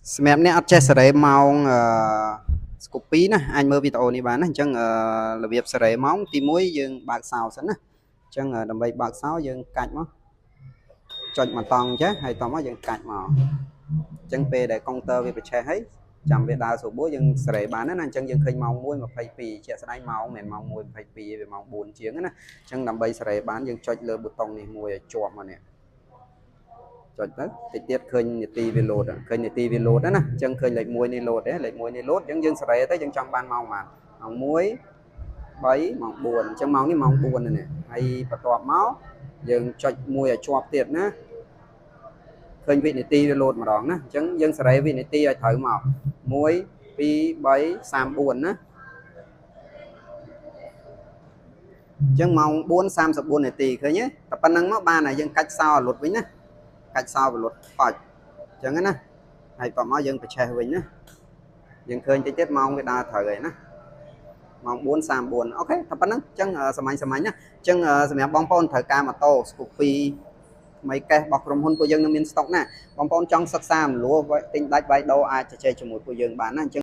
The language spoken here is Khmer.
សម្រាប់អ្នកអត់ចេះសេរីម៉ោងស្គប់2ណាអាចមើលវីដេអូនេះបានណាអញ្ចឹងរបៀបសេរីម៉ោងទី1យើងបើកសោសិនណាអញ្ចឹងដើម្បីបើកសោយើងកាច់មកចុចមកតង់ចេះហើយតមកយើងកាច់មកអញ្ចឹងពេលដែលកុងទ័រវាប្រឆេះហើយចាំវាដើរស្រួលយើងសេរីបានណាអញ្ចឹងយើងឃើញម៉ោង1:22ជាក់ស្ដែងម៉ោងមិនម៉ោង1:22ទេវាម៉ោង4ជាងណាអញ្ចឹងដើម្បីសេរីបានយើងចុចលើប៊ូតុងនេះមួយឲ្យជាប់មកនេះចុចទៅតិចទៀតឃើញនាទីវាលោតឃើញនាទីវាលោតណាអញ្ចឹងឃើញលេខ1នេះលោតទេលេខ1នេះលោតអញ្ចឹងយើងសេរីទៅយើងចង់បានម៉ោងប៉ុន្មានម៉ោង1 3ម៉ោង4អញ្ចឹងម៉ោងនេះម៉ោង4នេះហើយបន្ទាប់មកយើងចុចមួយឲ្យជាប់ទៀតណាឃើញវិនាទីវាលោតម្ដងណាអញ្ចឹងយើងសេរីវិនាទីឲ្យត្រូវមក1 2 3 34ណាអញ្ចឹងម៉ោង4:34នាទីឃើញទេតែប៉ុណ្្នឹងមកបានហើយយើងកាច់សោលុតវិញណាកាច់សោបលុតប៉ាច់អញ្ចឹងណាហើយតមកយើងប្រឆេះវិញណាយើងឃើញតិចទៀតម៉ោងវាដើរត្រូវហើយណាម៉ោង4:34អូខេតែប៉ុណ្្នឹងអញ្ចឹងសាមញ្ញណាអញ្ចឹងសម្រាប់បងប្អូនត្រូវការម៉ូតូស្គូពីថ្មីកេះរបស់ក្រុមហ៊ុនពួកយើងនៅមានស្តុកណាបងប្អូនចង់សិក្សាមលួទិញដាច់វាយដូរអាចជជែកជាមួយពួកយើងបានណាអញ្ចឹង